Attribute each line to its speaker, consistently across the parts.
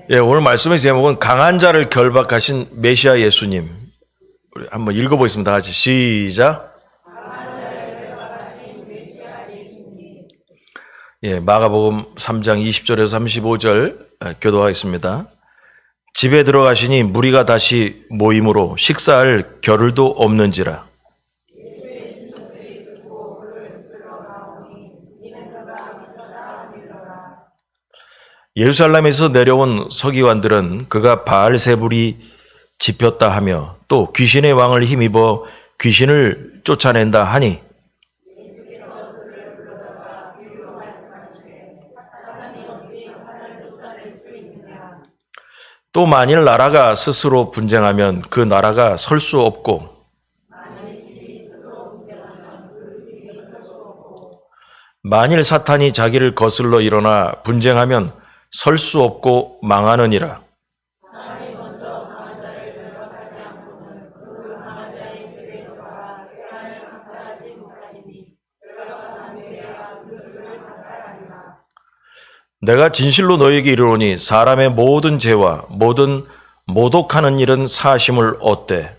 Speaker 1: 예, 오늘 말씀의 제목은 강한 자를 결박하신 메시아 예수님. 우리 한번 읽어보겠습니다. 같이 시작. 예, 마가복음 3장 20절에서 35절 교도하겠습니다. 집에 들어가시니 무리가 다시 모임으로 식사할 겨를도 없는지라. 예루살렘에서 내려온 서기관들은 그가 바알세불이 집혔다 하며 또 귀신의 왕을 힘입어 귀신을 쫓아낸다 하니 또 만일 나라가 스스로 분쟁하면 그 나라가 설 수 없고 만일 사탄이 자기를 거슬러 일어나 분쟁하면 설 수 없고 망하느니라. 내가 진실로 너희에게 이르노니 사람의 모든 죄와 모든 모독하는 일은 사하심을 얻되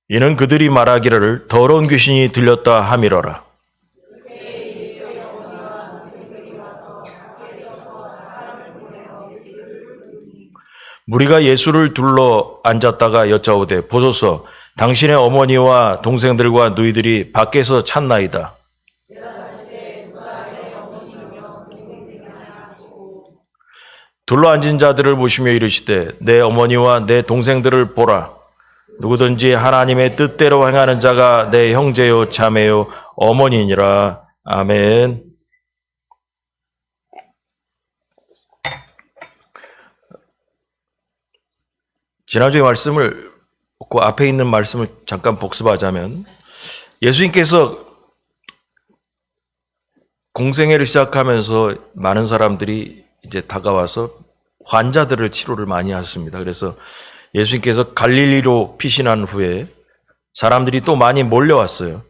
Speaker 1: 이는 그들이 말하기를 더러운 귀신이 들렸다 함이러라. 무리가 예수를 둘러 앉았다가 여짜오되 보소서 당신의 어머니와 동생들과 누이들이 밖에서 찾나이다. 둘러 앉은 자들을 보시며 이르시되 내 어머니와 내 동생들을 보라. 누구든지 하나님의 뜻대로 행하는 자가 내 형제요 자매요 어머니니라. 아멘. 지난주의 말씀을 그 앞에 있는 말씀을 잠깐 복습하자면 예수님께서 공생애를 시작하면서 많은 사람들이 이제 다가와서 환자들을 치료를 많이 하셨습니다. 그래서 예수님께서 갈릴리로 피신한 후에 사람들이 또 많이 몰려왔어요.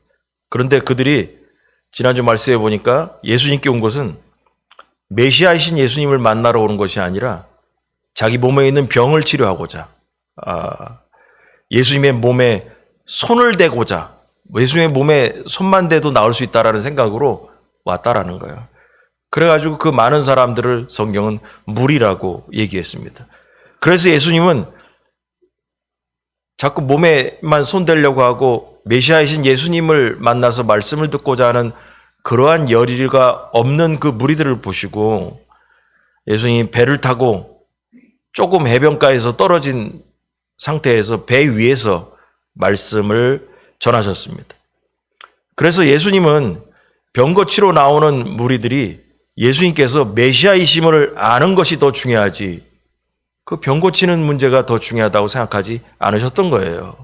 Speaker 1: 그런데 그들이 지난주 말씀에 보니까 예수님께 온 것은 메시아이신 예수님을 만나러 오는 것이 아니라 자기 몸에 있는 병을 치료하고자 예수님의 몸에 손을 대고자 예수님의 몸에 손만 대도 나을 수 있다라는 생각으로 왔다라는 거예요. 그래가지고 그 많은 사람들을 성경은 무리라고 얘기했습니다. 그래서 예수님은 자꾸 몸에만 손대려고 하고 메시아이신 예수님을 만나서 말씀을 듣고자 하는 그러한 열의가 없는 그 무리들을 보시고 예수님이 배를 타고 조금 해변가에서 떨어진 상태에서 배 위에서 말씀을 전하셨습니다. 그래서 예수님은 병 고치러 나오는 무리들이 예수님께서 메시아이심을 아는 것이 더 중요하지 그 병 고치는 문제가 더 중요하다고 생각하지 않으셨던 거예요.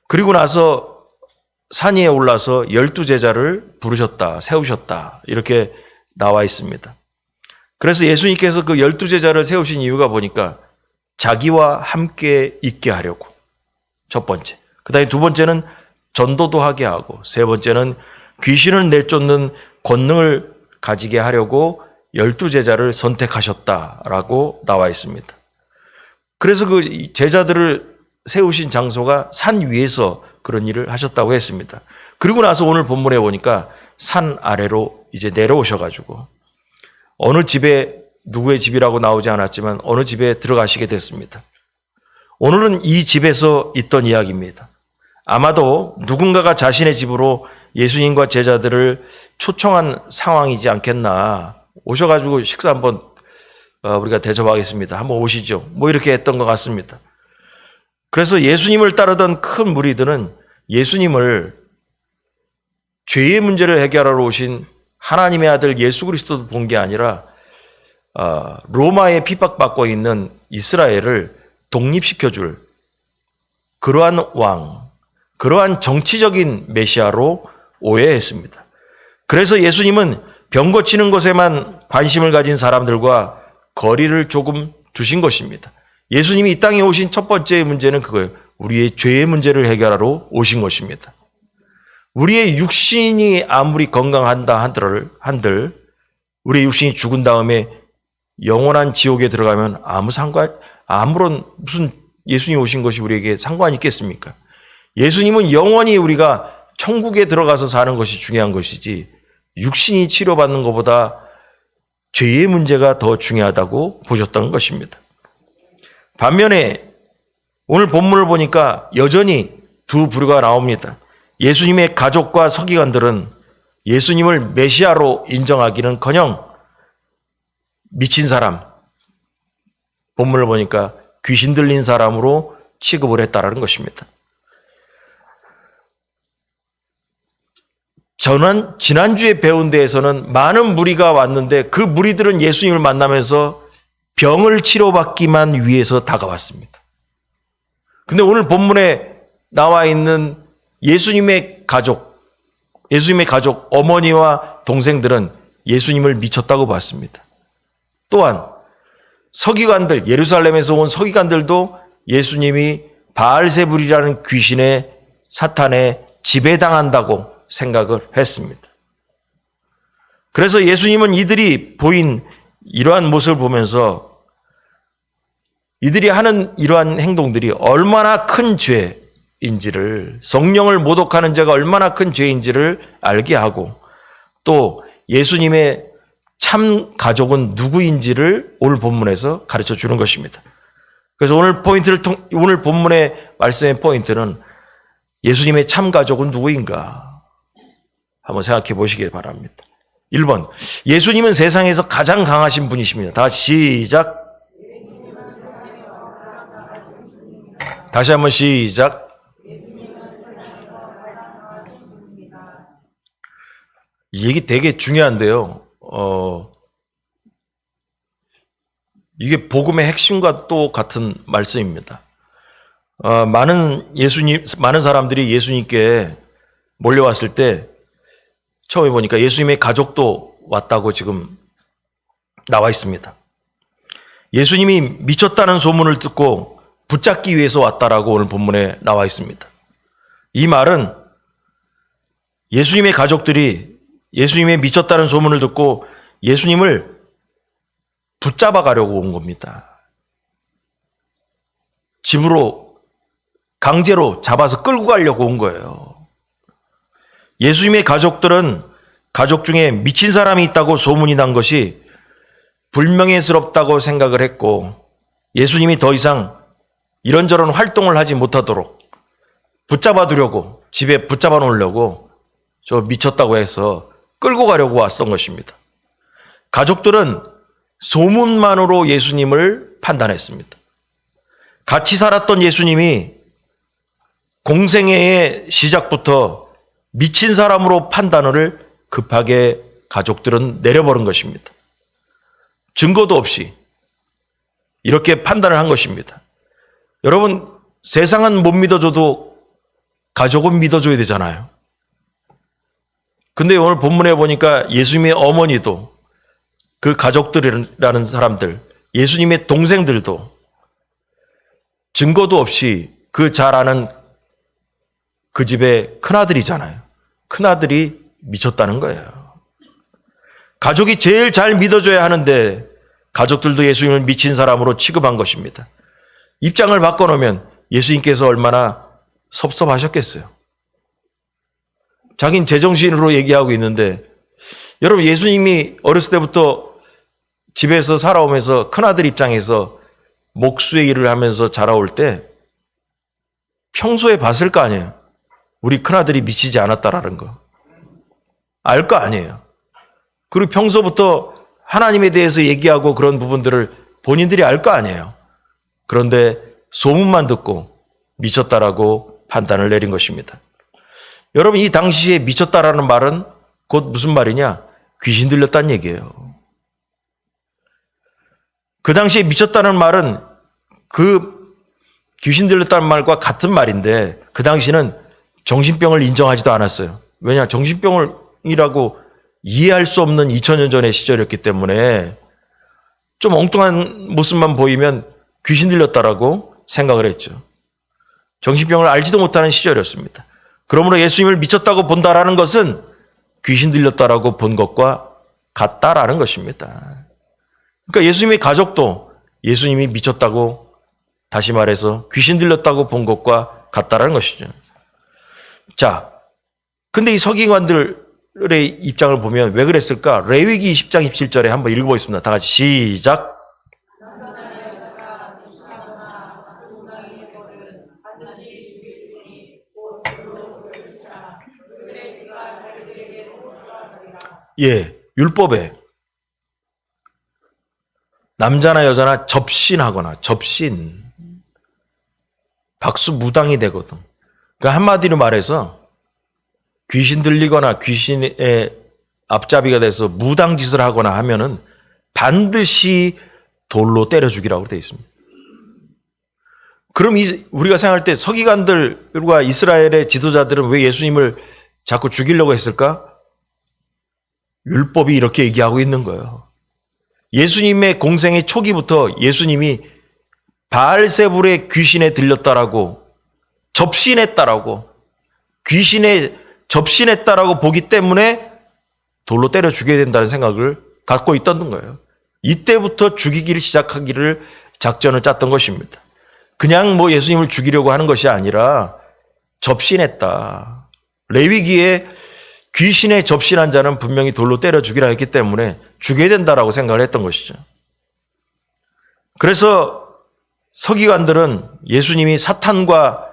Speaker 1: 그리고 나서 산 위에 올라서 12제자를 부르셨다, 세우셨다 이렇게 나와 있습니다. 그래서 예수님께서 그 12제자를 세우신 이유가 보니까 자기와 함께 있게 하려고 첫 번째. 그 다음에 두 번째는 전도도 하게 하고 세 번째는 귀신을 내쫓는 권능을 가지게 하려고 12제자를 선택하셨다라고 나와 있습니다. 그래서 그 제자들을 세우신 장소가 산 위에서 그런 일을 하셨다고 했습니다. 그리고 나서 오늘 본문에 보니까 산 아래로 이제 내려오셔가지고 어느 집에 누구의 집이라고 나오지 않았지만 어느 집에 들어가시게 됐습니다. 오늘은 이 집에서 있던 이야기입니다. 아마도 누군가가 자신의 집으로 예수님과 제자들을 초청한 상황이지 않겠나. 오셔가지고 식사 한번 우리가 대접하겠습니다. 한번 오시죠. 뭐 이렇게 했던 것 같습니다. 그래서 예수님을 따르던 큰 무리들은 예수님을 죄의 문제를 해결하러 오신 하나님의 아들 예수 그리스도도 본 게 아니라 로마에 핍박받고 있는 이스라엘을 독립시켜줄 그러한 왕, 그러한 정치적인 메시아로 오해했습니다. 그래서 예수님은 병 고치는 것에만 관심을 가진 사람들과 거리를 조금 두신 것입니다. 예수님이 이 땅에 오신 첫 번째 문제는 그거예요. 우리의 죄의 문제를 해결하러 오신 것입니다. 우리의 육신이 아무리 건강한다 한들 우리의 육신이 죽은 다음에 영원한 지옥에 들어가면 아무런 무슨 예수님 오신 것이 우리에게 상관이 있겠습니까? 예수님은 영원히 우리가 천국에 들어가서 사는 것이 중요한 것이지 육신이 치료받는 것보다 죄의 문제가 더 중요하다고 보셨던 것입니다. 반면에 오늘 본문을 보니까 여전히 두 부류가 나옵니다. 예수님의 가족과 서기관들은 예수님을 메시아로 인정하기는커녕 미친 사람, 본문을 보니까 귀신 들린 사람으로 취급을 했다라는 것입니다. 지난주에 배운 데에서는 많은 무리가 왔는데 그 무리들은 예수님을 만나면서 병을 치료받기만 위해서 다가왔습니다. 근데 오늘 본문에 나와 있는 예수님의 가족 어머니와 동생들은 예수님을 미쳤다고 봤습니다. 또한 서기관들, 예루살렘에서 온 서기관들도 예수님이 바알세불이라는 귀신의 사탄에 지배당한다고 생각을 했습니다. 그래서 예수님은 이들이 보인 이러한 모습을 보면서 이들이 하는 이러한 행동들이 얼마나 큰 죄인지를, 성령을 모독하는 죄가 얼마나 큰 죄인지를 알게 하고 또 예수님의 참 가족은 누구인지를 오늘 본문에서 가르쳐 주는 것입니다. 그래서 오늘 본문의 말씀의 포인트는 예수님의 참 가족은 누구인가 한번 생각해 보시기 바랍니다. 1번, 예수님은 세상에서 가장 강하신 분이십니다. 다 시작. 다시 한번 시작. 이 얘기 되게 중요한데요. 이게 복음의 핵심과 또 같은 말씀입니다. 많은 사람들이 예수님께 몰려왔을 때 처음에 보니까 예수님의 가족도 왔다고 지금 나와 있습니다. 예수님이 미쳤다는 소문을 듣고 붙잡기 위해서 왔다라고 오늘 본문에 나와 있습니다. 이 말은 예수님의 가족들이 예수님의 미쳤다는 소문을 듣고 예수님을 붙잡아 가려고 온 겁니다. 집으로 강제로 잡아서 끌고 가려고 온 거예요. 예수님의 가족들은 가족 중에 미친 사람이 있다고 소문이 난 것이 불명예스럽다고 생각을 했고 예수님이 더 이상 이런저런 활동을 하지 못하도록 붙잡아 두려고, 집에 붙잡아 놓으려고 저 미쳤다고 해서 끌고 가려고 왔던 것입니다. 가족들은 소문만으로 예수님을 판단했습니다. 같이 살았던 예수님이 공생애의 시작부터 미친 사람으로 판단을 급하게 가족들은 내려버린 것입니다. 증거도 없이 이렇게 판단을 한 것입니다. 여러분, 세상은 못 믿어줘도 가족은 믿어줘야 되잖아요. 근데 오늘 본문에 보니까 예수님의 어머니도 그 가족들이라는 사람들, 예수님의 동생들도 증거도 없이 그 잘 아는 그 집의 큰아들이잖아요. 큰아들이 미쳤다는 거예요. 가족이 제일 잘 믿어줘야 하는데 가족들도 예수님을 미친 사람으로 취급한 것입니다. 입장을 바꿔놓으면 예수님께서 얼마나 섭섭하셨겠어요. 자긴 제정신으로 얘기하고 있는데 여러분, 예수님이 어렸을 때부터 집에서 살아오면서 큰아들 입장에서 목수의 일을 하면서 자라올 때 평소에 봤을 거 아니에요. 우리 큰아들이 미치지 않았다라는 거. 알 거 아니에요. 그리고 평소부터 하나님에 대해서 얘기하고 그런 부분들을 본인들이 알 거 아니에요. 그런데 소문만 듣고 미쳤다라고 판단을 내린 것입니다. 여러분, 이 당시에 미쳤다라는 말은 곧 무슨 말이냐? 귀신 들렸다는 얘기예요. 그 당시에 미쳤다는 말은 그 귀신 들렸다는 말과 같은 말인데 그 당시는 정신병을 인정하지도 않았어요. 왜냐? 정신병이라고 이해할 수 없는 2000년 전의 시절이었기 때문에 좀 엉뚱한 모습만 보이면 귀신 들렸다라고 생각을 했죠. 정신병을 알지도 못하는 시절이었습니다. 그러므로 예수님을 미쳤다고 본다라는 것은 귀신 들렸다라고 본 것과 같다라는 것입니다. 그러니까 예수님의 가족도 예수님이 미쳤다고, 다시 말해서 귀신 들렸다고 본 것과 같다라는 것이죠. 자, 근데 이 서기관들의 입장을 보면 왜 그랬을까? 레위기 20장 27절에 한번 읽어보겠습니다. 다 같이 시작. 예, 율법에 남자나 여자나 접신하거나 접신, 박수무당이 되거든. 그러니까 한마디로 말해서 귀신 들리거나 귀신의 앞잡이가 돼서 무당짓을 하거나 하면은 반드시 돌로 때려 죽이라고 되어 있습니다. 그럼 우리가 생각할 때 서기관들과 이스라엘의 지도자들은 왜 예수님을 자꾸 죽이려고 했을까? 율법이 이렇게 얘기하고 있는 거예요. 예수님의 공생의 초기부터 예수님이 바알세불의 귀신에 들렸다라고, 접신했다라고, 귀신에 접신했다라고 보기 때문에 돌로 때려 죽여야 된다는 생각을 갖고 있던 거예요. 이때부터 죽이기를 시작하기를 작전을 짰던 것입니다. 그냥 뭐 예수님을 죽이려고 하는 것이 아니라 접신했다. 레위기에 귀신에 접신한 자는 분명히 돌로 때려 죽이라 했기 때문에 죽여야 된다라고 생각을 했던 것이죠. 그래서 서기관들은 예수님이 사탄과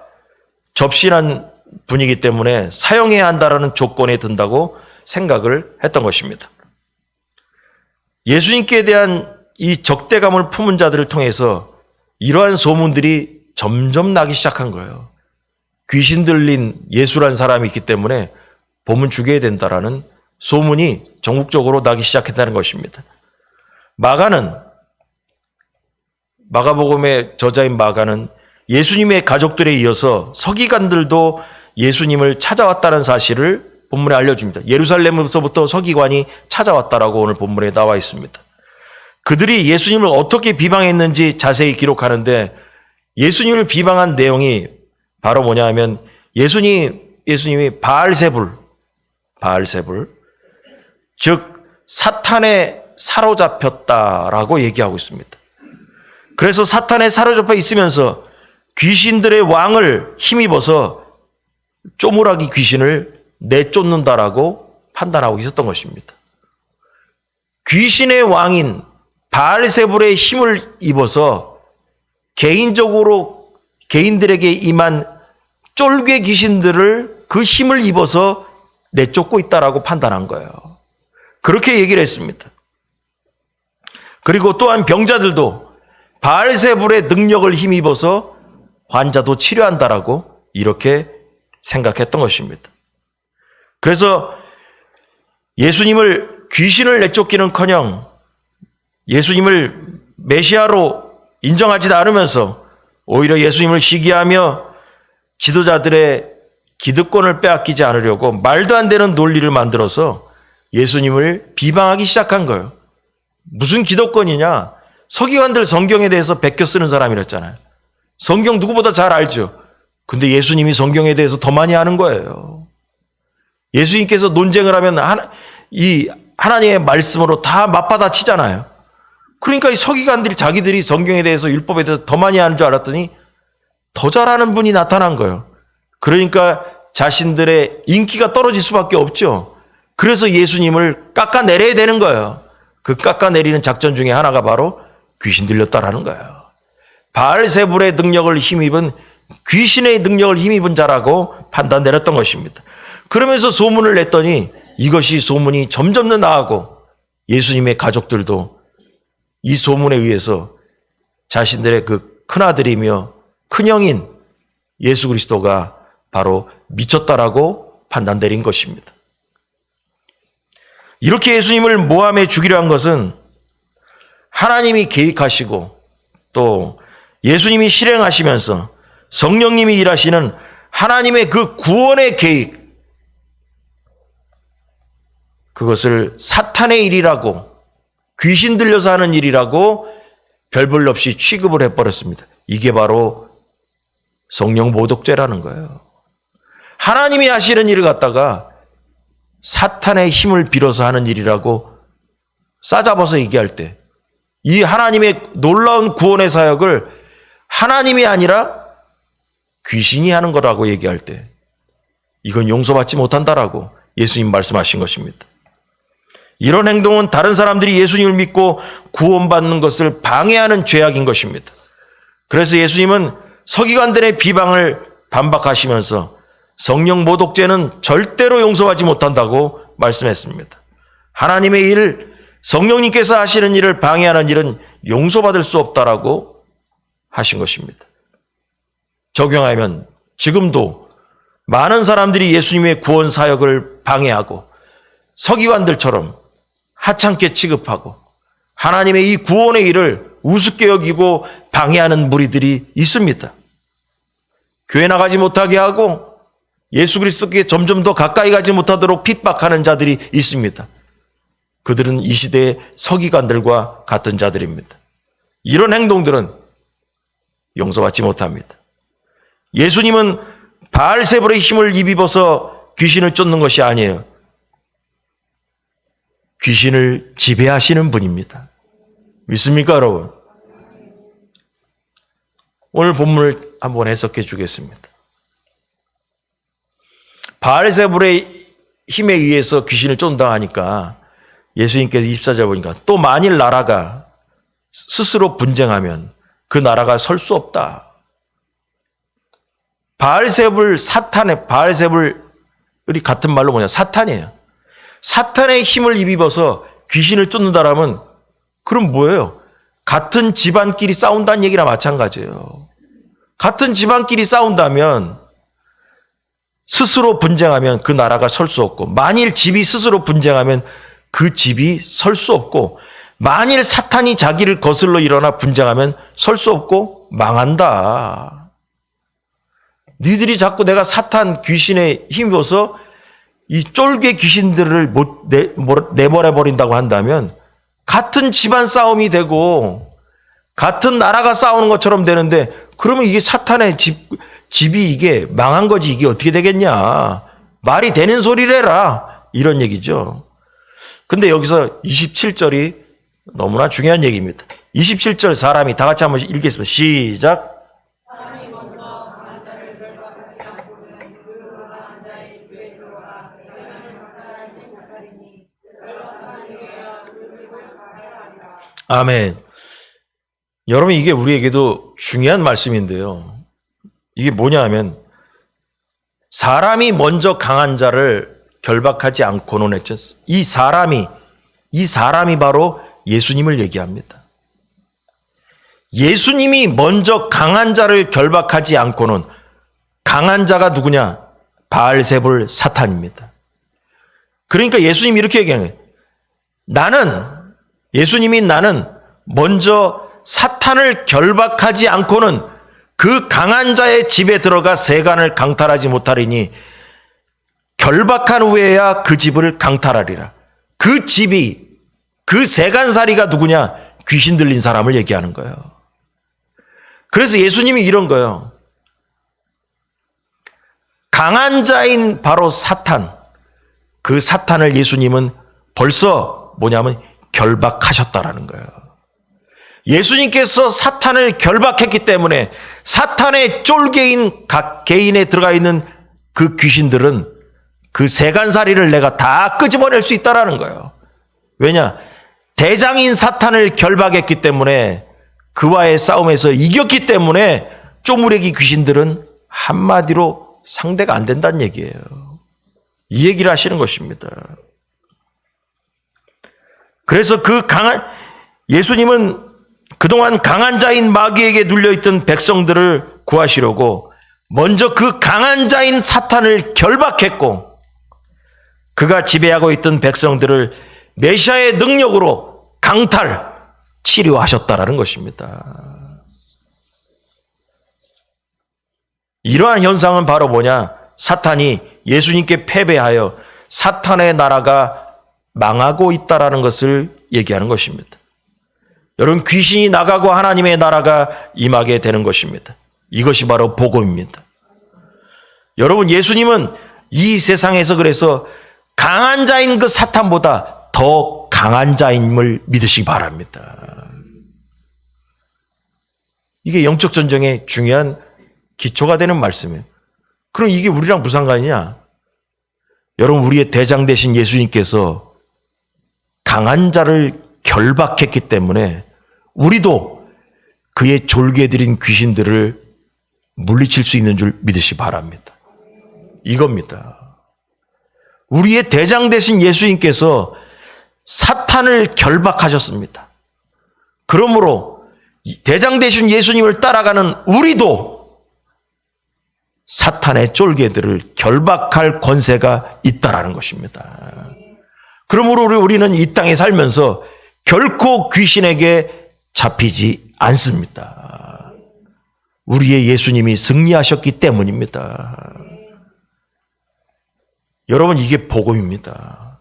Speaker 1: 접신한 분이기 때문에 사형해야 한다라는 조건에 든다고 생각을 했던 것입니다. 예수님께 대한 이 적대감을 품은 자들을 통해서 이러한 소문들이 점점 나기 시작한 거예요. 귀신 들린 예수란 사람이 있기 때문에 보면 죽여야 된다라는 소문이 전국적으로 나기 시작했다는 것입니다. 마가복음의 저자인 마가는 예수님의 가족들에 이어서 서기관들도 예수님을 찾아왔다는 사실을 본문에 알려줍니다. 예루살렘에서부터 서기관이 찾아왔다라고 오늘 본문에 나와 있습니다. 그들이 예수님을 어떻게 비방했는지 자세히 기록하는데 예수님을 비방한 내용이 바로 뭐냐 하면 예수님이 바알세불, 즉 사탄에 사로잡혔다라고 얘기하고 있습니다. 그래서 사탄에 사로잡혀 있으면서 귀신들의 왕을 힘입어서 쪼무라기 귀신을 내쫓는다라고 판단하고 있었던 것입니다. 귀신의 왕인 바알세불의 힘을 입어서 개인적으로 개인들에게 임한 쫄개 귀신들을 그 힘을 입어서 내쫓고 있다라고 판단한 거예요. 그렇게 얘기를 했습니다. 그리고 또한 병자들도 바알세불의 능력을 힘입어서 환자도 치료한다라고 이렇게 생각했던 것입니다. 그래서 예수님을 귀신을 내쫓기는커녕 예수님을 메시아로 인정하지도 않으면서 오히려 예수님을 시기하며 지도자들의 기득권을 빼앗기지 않으려고 말도 안 되는 논리를 만들어서 예수님을 비방하기 시작한 거예요. 무슨 기득권이냐? 서기관들 성경에 대해서 베껴 쓰는 사람이랬잖아요. 성경 누구보다 잘 알죠. 근데 예수님이 성경에 대해서 더 많이 아는 거예요. 예수님께서 논쟁을 하면 이 하나님의 말씀으로 다 맞받아 치잖아요. 그러니까 이 서기관들이 자기들이 성경에 대해서 율법에 대해서 더 많이 아는 줄 알았더니 더 잘하는 분이 나타난 거예요. 그러니까 자신들의 인기가 떨어질 수밖에 없죠. 그래서 예수님을 깎아내려야 되는 거예요. 그 깎아내리는 작전 중에 하나가 바로 귀신 들렸다라는 거예요. 바알세불의 능력을 힘입은 귀신의 능력을 힘입은 자라고 판단 내렸던 것입니다. 그러면서 소문을 냈더니 이것이 소문이 점점 더 나아가고 예수님의 가족들도 이 소문에 의해서 자신들의 그 큰아들이며 큰형인 예수 그리스도가 바로 미쳤다라고 판단 내린 것입니다. 이렇게 예수님을 모함해 죽이려 한 것은 하나님이 계획하시고 또 예수님이 실행하시면서 성령님이 일하시는 하나님의 그 구원의 계획, 그것을 사탄의 일이라고, 귀신 들려서 하는 일이라고 별볼 없이 취급을 해버렸습니다. 이게 바로 성령 모독죄라는 거예요. 하나님이 하시는 일을 갖다가 사탄의 힘을 빌어서 하는 일이라고 싸잡아서 얘기할 때, 이 하나님의 놀라운 구원의 사역을 하나님이 아니라 귀신이 하는 거라고 얘기할 때, 이건 용서받지 못한다라고 예수님 말씀하신 것입니다. 이런 행동은 다른 사람들이 예수님을 믿고 구원받는 것을 방해하는 죄악인 것입니다. 그래서 예수님은 서기관들의 비방을 반박하시면서 성령 모독죄는 절대로 용서하지 못한다고 말씀했습니다. 하나님의 일, 성령님께서 하시는 일을 방해하는 일은 용서받을 수 없다라고 하신 것입니다. 적용하면 지금도 많은 사람들이 예수님의 구원 사역을 방해하고 서기관들처럼 하찮게 취급하고 하나님의 이 구원의 일을 우습게 여기고 방해하는 무리들이 있습니다. 교회 나가지 못하게 하고 예수 그리스도께 점점 더 가까이 가지 못하도록 핍박하는 자들이 있습니다. 그들은 이 시대의 서기관들과 같은 자들입니다. 이런 행동들은 용서받지 못합니다. 예수님은 바알세불의 힘을 입어서 귀신을 쫓는 것이 아니에요. 귀신을 지배하시는 분입니다. 믿습니까, 여러분? 오늘 본문을 한번 해석해 주겠습니다. 바알세불의 힘에 의해서 귀신을 쫓는다 하니까 예수님께서 24절 보니까 또 만일 나라가 스스로 분쟁하면 그 나라가 설 수 없다. 바알세불, 사탄의 바알세불이 같은 말로 뭐냐? 사탄이에요. 사탄의 힘을 입어서 귀신을 쫓는다라면 그럼 뭐예요? 같은 집안끼리 싸운다는 얘기랑 마찬가지예요. 같은 집안끼리 싸운다면 스스로 분쟁하면 그 나라가 설 수 없고, 만일 집이 스스로 분쟁하면 그 집이 설 수 없고, 만일 사탄이 자기를 거슬러 일어나 분쟁하면 설 수 없고 망한다. 니들이 자꾸 내가 사탄 귀신에 힘입어서 이 쫄개 귀신들을 내버려 버린다고 한다면 같은 집안 싸움이 되고 같은 나라가 싸우는 것처럼 되는데, 그러면 이게 사탄의 집이 이게 망한 거지 이게 어떻게 되겠냐. 말이 되는 소리를 해라. 이런 얘기죠. 근데 여기서 27절이 너무나 중요한 얘기입니다. 27절 사람이 다 같이 한번 읽겠습니다. 시작. 아멘. 여러분, 이게 우리에게도 중요한 말씀인데요. 이게 뭐냐 하면 사람이 먼저 강한 자를 결박하지 않고는 했죠. 이 사람이 바로 예수님을 얘기합니다. 예수님이 먼저 강한 자를 결박하지 않고는, 강한 자가 누구냐? 바알세불 사탄입니다. 그러니까 예수님이 이렇게 얘기하는 거예요. 예수님이 나는 먼저 사탄을 결박하지 않고는 그 강한 자의 집에 들어가 세간을 강탈하지 못하리니 결박한 후에야 그 집을 강탈하리라. 그 집이, 그 세간살이가 누구냐? 귀신 들린 사람을 얘기하는 거예요. 그래서 예수님이 이런 거예요. 강한 자인 바로 사탄, 그 사탄을 예수님은 벌써 뭐냐면 결박하셨다라는 거예요. 예수님께서 사탄을 결박했기 때문에 사탄의 쫄개인 각 개인에 들어가 있는 그 귀신들은 그 세간살이를 내가 다 끄집어낼 수 있다라는 거예요. 왜냐? 대장인 사탄을 결박했기 때문에, 그와의 싸움에서 이겼기 때문에 쪼무레기 귀신들은 한마디로 상대가 안 된다는 얘기예요. 이 얘기를 하시는 것입니다. 그래서 예수님은 그동안 강한 자인 마귀에게 눌려있던 백성들을 구하시려고 먼저 그 강한 자인 사탄을 결박했고, 그가 지배하고 있던 백성들을 메시아의 능력으로 강탈, 치료하셨다라는 것입니다. 이러한 현상은 바로 뭐냐? 사탄이 예수님께 패배하여 사탄의 나라가 망하고 있다라는 것을 얘기하는 것입니다. 여러분, 귀신이 나가고 하나님의 나라가 임하게 되는 것입니다. 이것이 바로 복음입니다. 여러분, 예수님은 이 세상에서 그래서 강한 자인 그 사탄보다 더 강한 자임을 믿으시기 바랍니다. 이게 영적 전쟁의 중요한 기초가 되는 말씀이에요. 그럼 이게 우리랑 무슨 상관이냐? 여러분, 우리의 대장 되신 예수님께서 강한 자를 결박했기 때문에 우리도 그의 졸개들인 귀신들을 물리칠 수 있는 줄 믿으시 바랍니다. 이겁니다. 우리의 대장 되신 예수님께서 사탄을 결박하셨습니다. 그러므로 대장 되신 예수님을 따라가는 우리도 사탄의 쫄개들을 결박할 권세가 있다라는 것입니다. 그러므로 우리는 이 땅에 살면서 결코 귀신에게 잡히지 않습니다. 우리의 예수님이 승리하셨기 때문입니다. 여러분, 이게 복음입니다.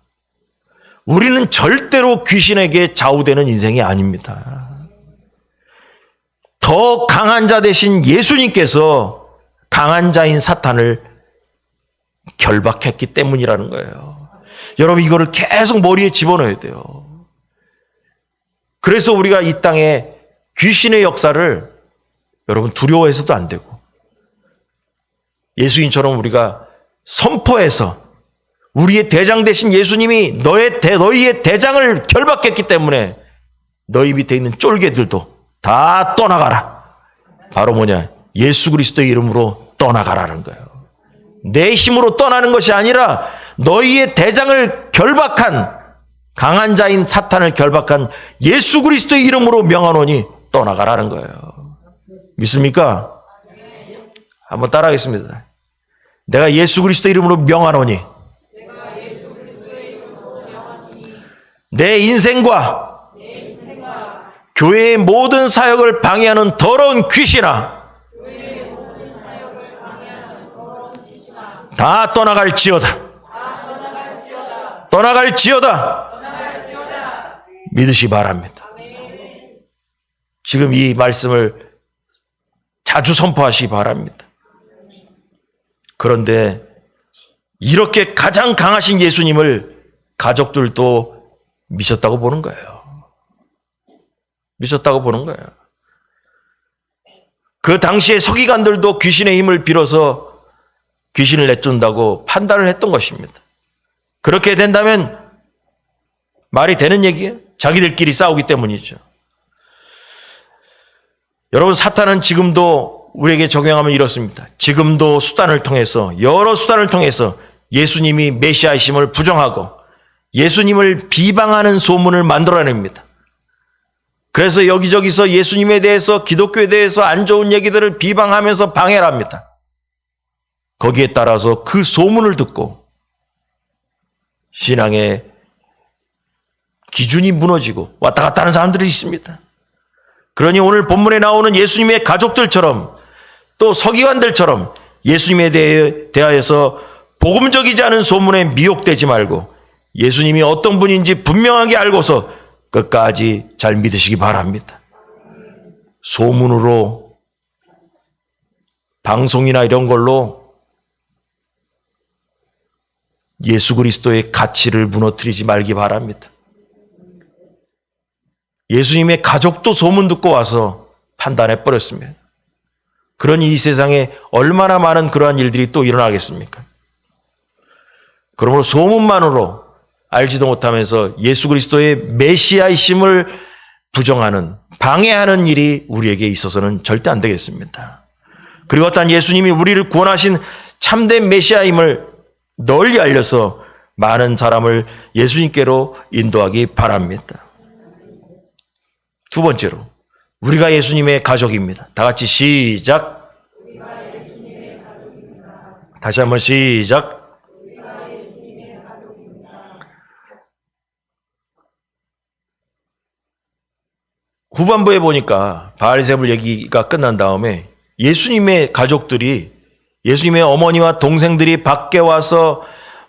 Speaker 1: 우리는 절대로 귀신에게 좌우되는 인생이 아닙니다. 더 강한 자 되신 예수님께서 강한 자인 사탄을 결박했기 때문이라는 거예요. 여러분, 이거를 계속 머리에 집어넣어야 돼요. 그래서 우리가 이 땅에 귀신의 역사를 여러분 두려워해서도 안 되고, 예수님처럼 우리가 선포해서 우리의 대장 되신 예수님이 너희의 대장을 결박했기 때문에 너희 밑에 있는 쫄개들도 다 떠나가라. 바로 뭐냐? 예수 그리스도의 이름으로 떠나가라는 거예요. 내 힘으로 떠나는 것이 아니라 너희의 대장을 결박한 강한 자인 사탄을 결박한 예수 그리스도의 이름으로 명하노니 떠나가라는 거예요. 믿습니까? 한번 따라하겠습니다. 내가 예수 그리스도의 이름으로 명하노니 내 인생과 교회의 모든 사역을 방해하는 더러운 귀신아 다 떠나갈지어다. 떠나갈지어다. 믿으시 바랍니다. 지금 이 말씀을 자주 선포하시기 바랍니다. 그런데 이렇게 가장 강하신 예수님을 가족들도 미쳤다고 보는 거예요. 미쳤다고 보는 거예요. 그 당시에 서기관들도 귀신의 힘을 빌어서 귀신을 내쫓는다고 판단을 했던 것입니다. 그렇게 된다면 말이 되는 얘기예요? 자기들끼리 싸우기 때문이죠. 여러분, 사탄은 지금도 우리에게 적용하면 이렇습니다. 지금도 수단을 통해서, 여러 수단을 통해서 예수님이 메시아이심을 부정하고 예수님을 비방하는 소문을 만들어냅니다. 그래서 여기저기서 예수님에 대해서, 기독교에 대해서 안 좋은 얘기들을 비방하면서 방해를 합니다. 거기에 따라서 그 소문을 듣고 신앙의 기준이 무너지고 왔다 갔다 하는 사람들이 있습니다. 그러니 오늘 본문에 나오는 예수님의 가족들처럼 또 서기관들처럼 예수님에 대하여서 복음적이지 않은 소문에 미혹되지 말고 예수님이 어떤 분인지 분명하게 알고서 끝까지 잘 믿으시기 바랍니다. 소문으로, 방송이나 이런 걸로 예수 그리스도의 가치를 무너뜨리지 말기 바랍니다. 예수님의 가족도 소문 듣고 와서 판단해 버렸습니다. 그러니 이 세상에 얼마나 많은 그러한 일들이 또 일어나겠습니까? 그러므로 소문만으로 알지도 못하면서 예수 그리스도의 메시아이심을 부정하는, 방해하는 일이 우리에게 있어서는 절대 안 되겠습니다. 그리고 어떤 예수님이 우리를 구원하신 참된 메시아임을 널리 알려서 많은 사람을 예수님께로 인도하기 바랍니다. 두 번째로, 우리가 예수님의 가족입니다. 다 같이 시작. 다시 한번 시작. 후반부에 보니까 바알세불 얘기가 끝난 다음에 예수님의 가족들이, 예수님의 어머니와 동생들이 밖에 와서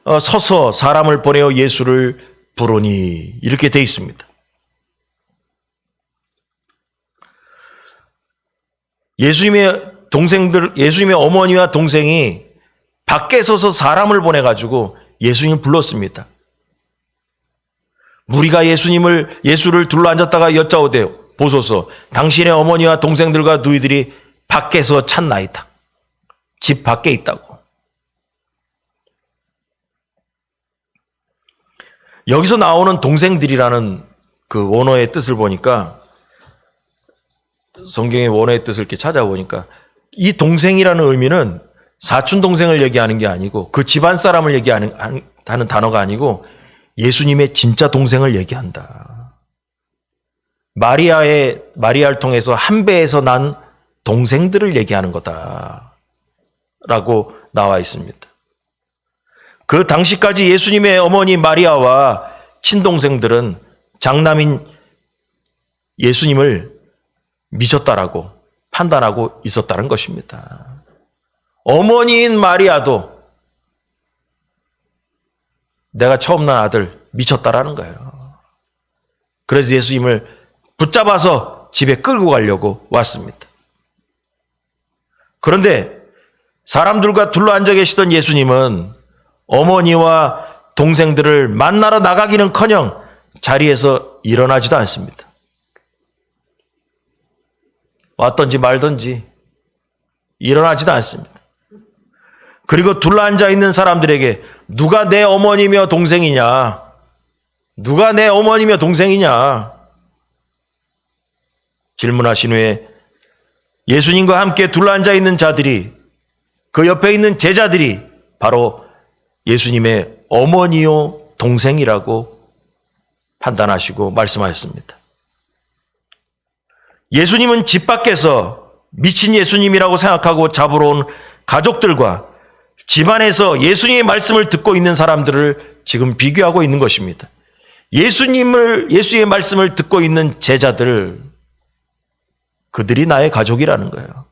Speaker 1: 서서 사람을 보내어 예수를 부르니, 이렇게 돼 있습니다. 예수님의 동생들, 예수님의 어머니와 동생이 밖에 서서 사람을 보내가지고 예수님을 불렀습니다. 무리가 예수를 둘러앉았다가 여짜오되 보소서 당신의 어머니와 동생들과 누이들이 밖에서 찾나이다. 집 밖에 있다고. 여기서 나오는 동생들이라는 그 원어의 뜻을 보니까, 성경의 원어의 뜻을 이렇게 찾아보니까 이 동생이라는 의미는 사촌 동생을 얘기하는 게 아니고 그 집안 사람을 얘기하는 단어가 아니고 예수님의 진짜 동생을 얘기한다. 마리아를 통해서 한 배에서 난 동생들을 얘기하는 거다라고 나와 있습니다. 그 당시까지 예수님의 어머니 마리아와 친동생들은 장남인 예수님을 미쳤다라고 판단하고 있었다는 것입니다. 어머니인 마리아도 내가 처음 난 아들 미쳤다라는 거예요. 그래서 예수님을 붙잡아서 집에 끌고 가려고 왔습니다. 그런데 사람들과 둘러앉아 계시던 예수님은 어머니와 동생들을 만나러 나가기는커녕 자리에서 일어나지도 않습니다. 왔든지 말든지 일어나지도 않습니다. 그리고 둘러앉아 있는 사람들에게 누가 내 어머니며 동생이냐? 누가 내 어머니며 동생이냐? 질문하신 후에 예수님과 함께 둘러앉아 있는 자들이, 그 옆에 있는 제자들이 바로 예수님의 어머니요 동생이라고 판단하시고 말씀하셨습니다. 예수님은 집 밖에서 미친 예수님이라고 생각하고 잡으러 온 가족들과 집안에서 예수님의 말씀을 듣고 있는 사람들을 지금 비교하고 있는 것입니다. 예수의 말씀을 듣고 있는 제자들, 그들이 나의 가족이라는 거예요.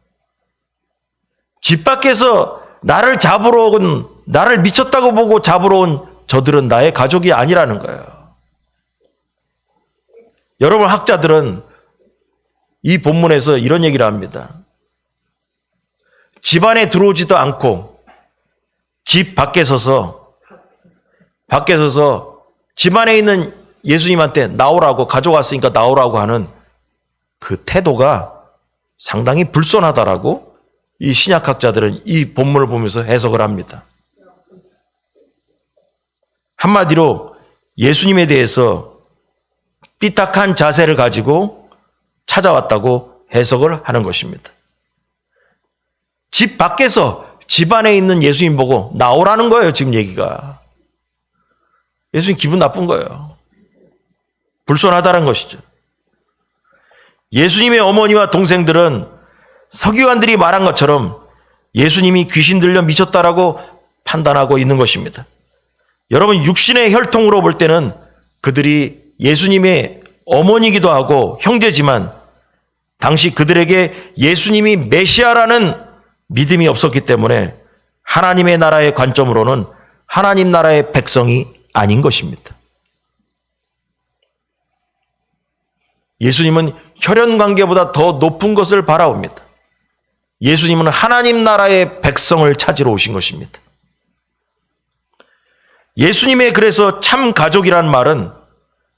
Speaker 1: 집 밖에서 나를 잡으러 온, 나를 미쳤다고 보고 잡으러 온 저들은 나의 가족이 아니라는 거예요. 여러분, 학자들은 이 본문에서 이런 얘기를 합니다. 집 안에 들어오지도 않고 집 밖에 서서 집 안에 있는 예수님한테 나오라고, 가져왔으니까 나오라고 하는 그 태도가 상당히 불손하다라고 이 신약학자들은 이 본문을 보면서 해석을 합니다. 한마디로 예수님에 대해서 삐딱한 자세를 가지고 찾아왔다고 해석을 하는 것입니다. 집 밖에서 집 안에 있는 예수님 보고 나오라는 거예요, 지금 얘기가. 예수님 기분 나쁜 거예요. 불손하다는 것이죠. 예수님의 어머니와 동생들은 서기관들이 말한 것처럼 예수님이 귀신 들려 미쳤다라고 판단하고 있는 것입니다. 여러분, 육신의 혈통으로 볼 때는 그들이 예수님의 어머니이기도 하고 형제지만 당시 그들에게 예수님이 메시아라는 믿음이 없었기 때문에 하나님의 나라의 관점으로는 하나님 나라의 백성이 아닌 것입니다. 예수님은 혈연 관계보다 더 높은 것을 바라옵니다. 예수님은 하나님 나라의 백성을 찾으러 오신 것입니다. 예수님의 그래서 참 가족이란 말은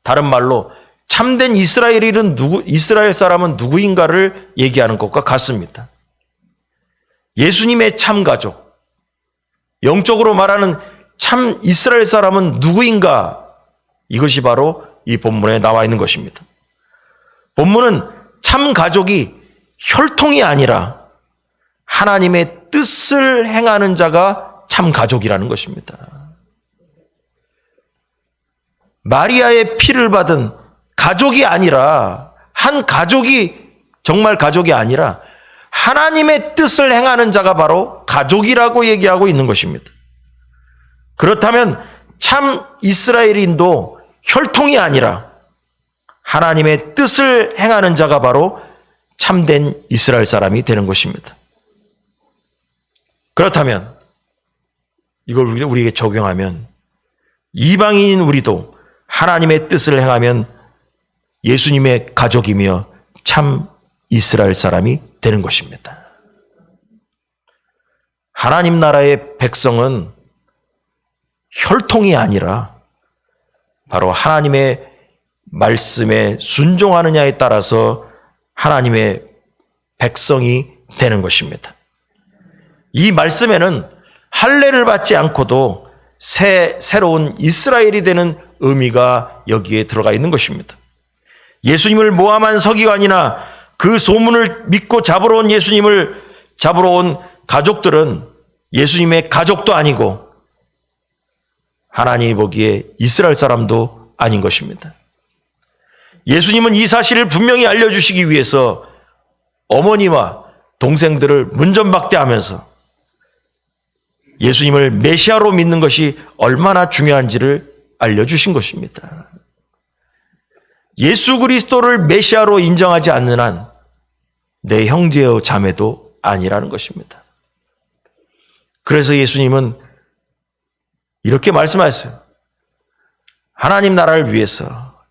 Speaker 1: 다른 말로 참된 이스라엘 사람은 누구인가를 얘기하는 것과 같습니다. 예수님의 참 가족, 영적으로 말하는 참 이스라엘 사람은 누구인가? 이것이 바로 이 본문에 나와 있는 것입니다. 본문은 참 가족이 혈통이 아니라 하나님의 뜻을 행하는 자가 참 가족이라는 것입니다. 마리아의 피를 받은 가족이 아니라, 한 가족이 정말 가족이 아니라 하나님의 뜻을 행하는 자가 바로 가족이라고 얘기하고 있는 것입니다. 그렇다면 참 이스라엘인도 혈통이 아니라 하나님의 뜻을 행하는 자가 바로 참된 이스라엘 사람이 되는 것입니다. 그렇다면 이걸 우리에게 적용하면 이방인인 우리도 하나님의 뜻을 행하면 예수님의 가족이며 참 이스라엘 사람이 되는 것입니다. 하나님 나라의 백성은 혈통이 아니라 바로 하나님의 말씀에 순종하느냐에 따라서 하나님의 백성이 되는 것입니다. 이 말씀에는 할례를 받지 않고도 새로운 이스라엘이 되는 의미가 여기에 들어가 있는 것입니다. 예수님을 모함한 서기관이나 그 소문을 믿고 잡으러 온 예수님을 잡으러 온 가족들은 예수님의 가족도 아니고 하나님이 보기에 이스라엘 사람도 아닌 것입니다. 예수님은 이 사실을 분명히 알려주시기 위해서 어머니와 동생들을 문전박대하면서 예수님을 메시아로 믿는 것이 얼마나 중요한지를 알려주신 것입니다. 예수 그리스도를 메시아로 인정하지 않는 한 내 형제여 자매도 아니라는 것입니다. 그래서 예수님은 이렇게 말씀하셨어요. 하나님 나라를 위해서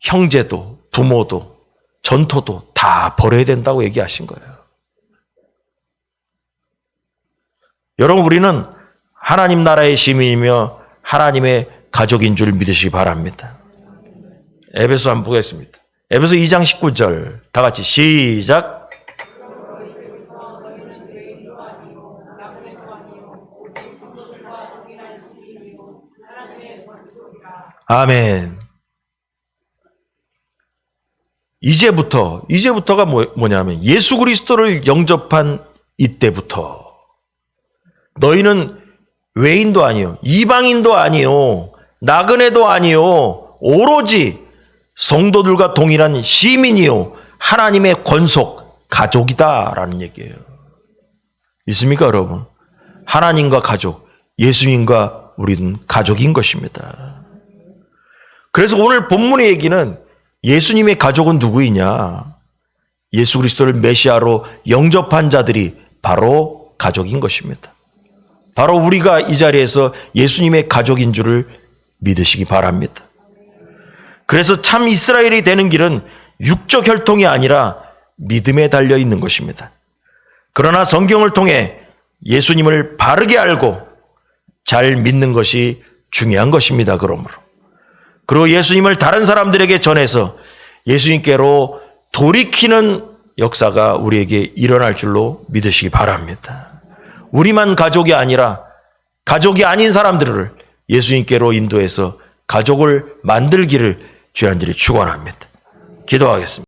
Speaker 1: 형제도 부모도 전토도 다 버려야 된다고 얘기하신 거예요. 여러분, 우리는 하나님 나라의 시민이며 하나님의 가족인 줄 믿으시기 바랍니다. 에베소 한번 보겠습니다. 에베소 2장 19절 다 같이 시작. 아멘. 이제부터가 뭐냐면 예수 그리스도를 영접한 이때부터 너희는 외인도 아니요, 이방인도 아니요, 나그네도 아니요, 오로지 성도들과 동일한 시민이요, 하나님의 권속 가족이다라는 얘기예요. 있습니까, 여러분? 하나님과 가족, 예수님과 우리는 가족인 것입니다. 그래서 오늘 본문의 얘기는 예수님의 가족은 누구이냐? 예수 그리스도를 메시아로 영접한 자들이 바로 가족인 것입니다. 바로 우리가 이 자리에서 예수님의 가족인 줄을 믿으시기 바랍니다. 그래서 참 이스라엘이 되는 길은 육적 혈통이 아니라 믿음에 달려 있는 것입니다. 그러나 성경을 통해 예수님을 바르게 알고 잘 믿는 것이 중요한 것입니다. 그리고 예수님을 다른 사람들에게 전해서 예수님께로 돌이키는 역사가 우리에게 일어날 줄로 믿으시기 바랍니다. 우리만 가족이 아니라 가족이 아닌 사람들을 예수님께로 인도해서 가족을 만들기를 주의 한절히 축원합니다. 기도하겠습니다.